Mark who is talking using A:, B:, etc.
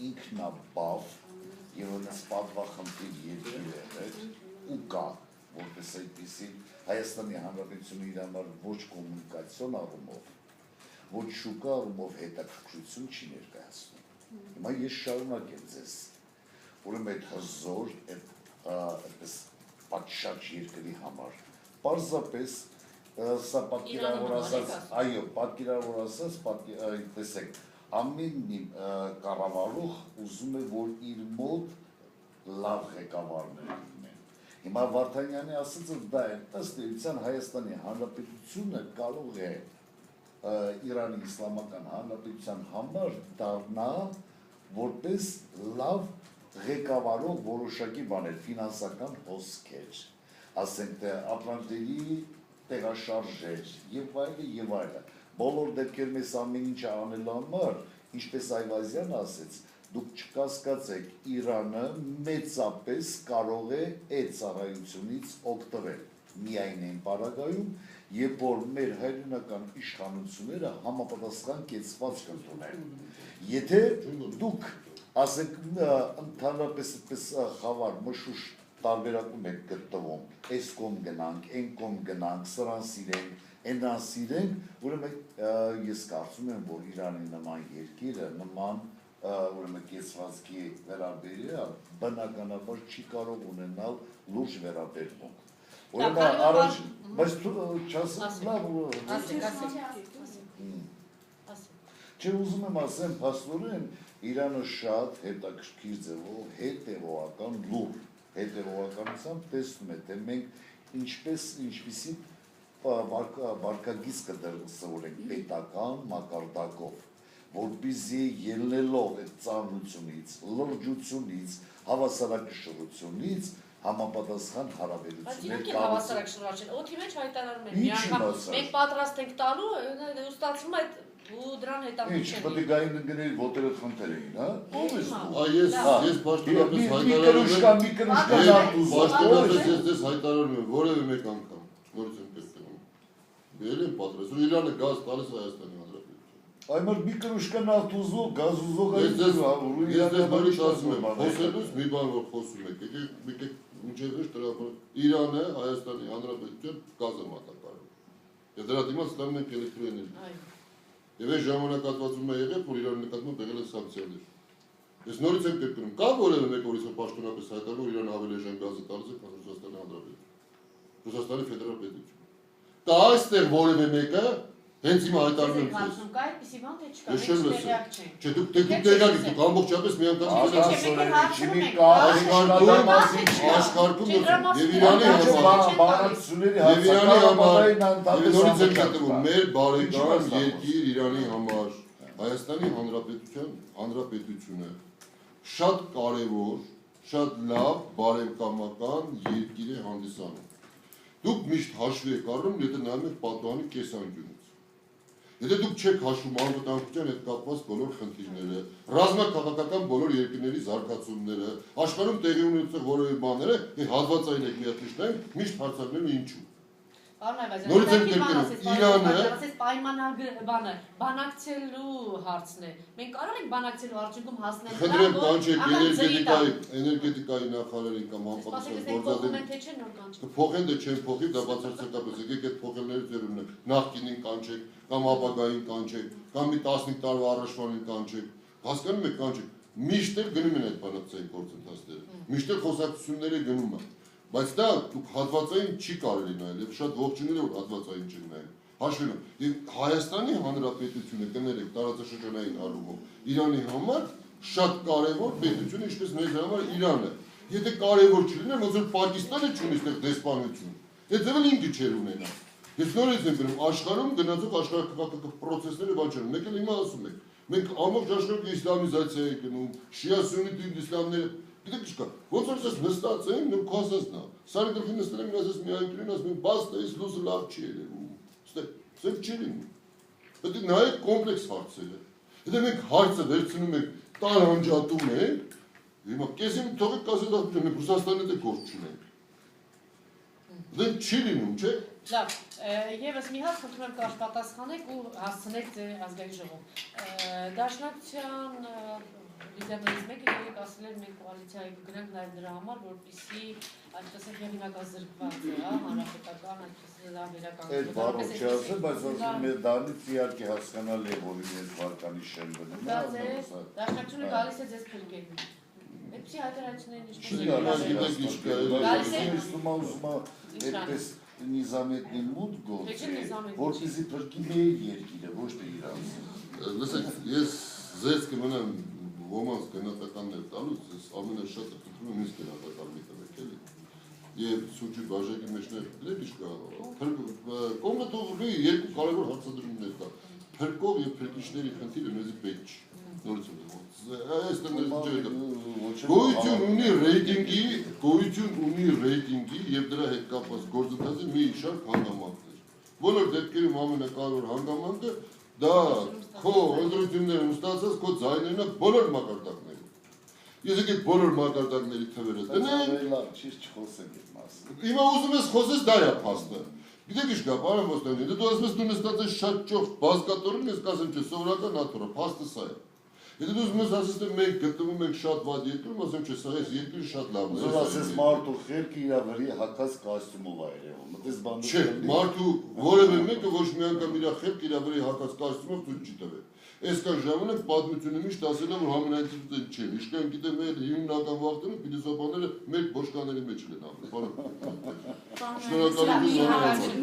A: ինքնաբավ եւ այնպես պատվախնդիր երկիր է ու կա որպես այդպիսի Հայաստանի Հանրապետությունը իր համար ոչ կոմունիկացիոն առումով, ոչ շուկա առումով հետաքրքրություն չի ներկայացնում։ Հիմա ես շարունակեմ ձեզ, ուրեմն այդ հզոր, այդպես պատշաճ երկրի համար, պարզապես սա պատկերավոր ասած, այո, պատկերավոր ասած, տեսեք, ամեն մի կառավարող ուզում է, որ իր մոտ լավ ղեկավարներ լինեն։ Հիմա Վարդանյանի ասածը դա է, ըստ էության Հայաստանի Հանրապետությունը կարող է Իրանի Իսլամական Հանրապետության համար դառնա որպես լավ ղեկավարող որոշակի բաներ, ֆինանսական հոսքեր, ասենք թե ապրանքների տեղաշարժեր եւ այլն։ Բոլոր դեպքերում ես ամեն ինչ անելու համար, ինչպես Այվազյանը ասեց, դուք չկասկածեք, Իրանը մեծապես կարող է այդ ծառայությունից օգտվել միայն այն պարագայում, երբ որ մեր հայրենական իշխանությունները համապատասխան կեցված կընդունեն։ Եթե դուք, ասենք, ընդհանրապես այդպես խավար, մշուշ տարբերակում եք գտնվում, այս կողմ գնանք, այն կողմ գնանք, սրան սիրենք, այնան սիրենք, ուրեմն ես կարծում եմ, որ Իրանի նման երկիրը, նման ուրեմն կեցվածքի վերաբերյալ բնականաբար չի կարող ունենալ լուրջ վերաբերմունք։ Ուրեմն առաջ, բայց չասեմ Չէ, ուզում եմ ասեմ, փաստորեն Իրանը շատ հետաքրքիր ձևով, հետևողական լուր, հետևողականությամբ տեսնում է, թե մենք ինչպիսի վարկագիծ կդրսևորենք պետական մակարդակով, որպեսզի ելնելով այդ ծանրությունից, լրջությունից, հավասարակշռությունից համապատասխան հարաբերություններ
B: կառուցել։ Հավասարակշռություն, օդի մեջ հայտարարում են, մի անգամ մենք պատրաստ ենք տալու, ու ստացվում է ու դրան հետապնդել։
A: Ինչ, պետք է գային ընկերների ոտերը խնդրել էին, հա? Ո՞վ է ստու։
C: Ես պաշտոնապես հայտարարում եմ, որևէ մեկ անգամ, նորից եմ պետք Ել եմ պատրաստ, որ Իրանը գազ տալիս Հայաստանի Հանրապետության։
A: Այմար մի կրուշկա նավթ ուզող, գազ ուզող
C: Ես ձեզ նորից ասում եմ, խոսելուց մի բան որ խոսում եք, եկեք մինչև վերջ տրամադրել Իրանը Հայաստանի Հանրապետության գազը մատակարարում։ Եվ դրա դիմաց ստանում ենք էլեկտրոէներգիա։ Եվ այս ժամանակահատվածում է եղել, որ Իրանի նկատմամբ եղել են սանկցիաներ։ Ես նորից եմ կրկնում, կա որևէ մեկ օրից պաշտոնապես հայտարարում, որ Իրանը ավելի էժան գազը տալիս է, քան Ռուսաստանի Հանրապետությունը։ Ռուսաստանի ֆեդերալ պետություն։ Կա այստեղ որևէ մեկը հենց հիմա հայտարարում եմ
B: ձեզ։ Կա այդպիսի բան, թե չկա,
C: ես չեմ լսել։ Չէ, դուք տեղյակ եք, դուք ամբողջապես մի անգամ աշխարհում եւ Իրանի համար նորից եմ կատվում մեր բարեկամ երկիր Իրանի համար Հայաստանի Հանրապետությունը շատ կարևոր, շատ լավ բարեկամական երկիր է հանդիսանում։ Դուք միշտ հաշվի եք առնում, եթե նայում եք պատուհանի կեսանկյունից։ Եթե դուք չեք հաշվում անվտանգության հետ կապված բոլոր խնդիրները, ռազմաքաղաքական բոլոր երկրների զարգացումները, աշխարհում տեղի ունեցող որևէ բաները, հատվածային եք միացնենք, միշտ հարցակներում ինչու։ Նորից եմ կրկնում, Իրանը
B: բանակցելու հարցն է։ Մենք կարող ենք բանակցելու արդյունքում հասնել
C: Խնդրեմ կանչեք էներգետիկայի նախարարին կամ համապատասխան գործադիր կփոխեն դե չեն փոխի, դա բացարձակապես եկեք այդ փոխելները ձեր ունենք, նախկինին կանչեք, կամ ապագային կանչեք, կամ մի 15 տարվա առաջվանին կանչեք, հասկանում եք կանչեք, միշտ էլ գնում են այդ բանակցային գործընթացները, միշտ էլ խոսակցությունները գնում են, բայց դա դուք հատվածային չի կարելի նայել, եւ շատ ողջունել է որ հատվածային չեն նայել։ Հաշվելով, եւ Հայաստանի Հանրապետությունը կներեք տարածաշրջանային առումով Իրանի համար շատ կարևոր պետություն, ինչպես մեր համար Իրանը։ Եթե կարևոր չլիներ, ոնց որ Պակիստանը չունի այդտեղ դեսպանություն, այդ ձևն ինքը չէր ունենա։ Ես նորից եմ գրում, աշխարհում գնացող աշխարհակաղակական process-ները բան չեն, մեկ էլ հիմա ասում եք, մենք ամբողջ աշխարհում իսլամիզացիա ենք գնում, շիա սուննի իսլամները, գիտեք ինչ կա, ոնց որ ես նստած եմ, նույն քոսածն է, սարի գլխին նստել եմ, ասես մի այնքան ասում եմ, բաց դա ის լուզը լավ չի երևում, ստեղ չի լինում։ Պետք է նայեք կոմպլեքս հարցերը։ Եթե մենք հարցը վերցնում ենք, տարանջատում ենք, հիմա կեսին թողեք կասել մենք Ռուսաստանի հետ գործ չունենք։ Դա չի լինում, չէ՞։
B: Լավ, եւս մի հատ խնդրում եմ կարճ պատասխանեք ու հասցնեք ձեր ազգային ժողով։ Դաշնակցության լիդերներից մեկը երեք ասել էր մենք կոալիցիայի կգրենք նաև դրա համար, որպեսզի այդպես է հեղինակազրկված է, հանրապետական այդպես վերականգնվի։
A: Այդ բառը չասեմ, բայց ասում եմ դրանից իհարկե հասկանալի է, որ իրենց վարկանիշ են գնում։
B: Դա դաշնակցությունը գալիս է ձեզ փրկել։ Էդպիսի հայտարարություններին
A: ինչպես նիզամետնի մուտք գործի, որպեսզի փրկի մեր երկիրը, ոչ թե իրանց։
C: Լսեք, ես ձեզ կմնամ ոմանց գնահատականներ տալուց, ես ամենաշատը խնդրում եմ ինձ գնահատական մի տվեք էլի։ Եվ սուջի բաժակի մեջներ լեգիշ կա։ Կողմը թողնի երկու կարևոր հարցադրումներ կա։ Փրկող եւ փրկիչների խնդիրը մեզի պետք չի։ Նորից գոյություն ունի ռեյտինգի եւ դրա հետ կապված գործընթացի մի շարք հանգամանքներ։ Բոլոր դեպքերում ամենակարևոր հանգամանքը դա քո ընտրություններում ստացած քո ձայներն բոլոր մակարդակներում։ Ես եկեք բոլոր մակարդակների թվերը տնեմ։ Հիմա ուզում ես խոսես դա է փաստը։ Գիտեք ինչ կա, պարոն Մոստանյան, դու ասում ես դու նստած ես շատ ճոխ բազկատորում, ես կասեմ չէ, սովորական աթոռը, փաստը սա է։ Եթե դու ուզում ես ասես թե մենք գտնվում ենք շատ վատ երկրում, ասեմ չէ, սա այս երկիրը շատ լավն է։
A: Ուզում ասես մարդու խելքը իր վրի հակած կոստյումով է երևում։ Մտես բանը։
C: Չէ, մարդու որևէ մեկը ոչ մի անգամ իր խելքը իր վրի հակած կոստյումով ցույց չի տվել։ Այսքան ժամանակ պատմությունը միշտ ասել է, որ համենայնիվ չէ։ Իշքան գիտեմ մեր հիմնական վախտերը ֆիլիսոփաները մեր ոչկաների մեջ են ապրում։ Շնորհակալություն։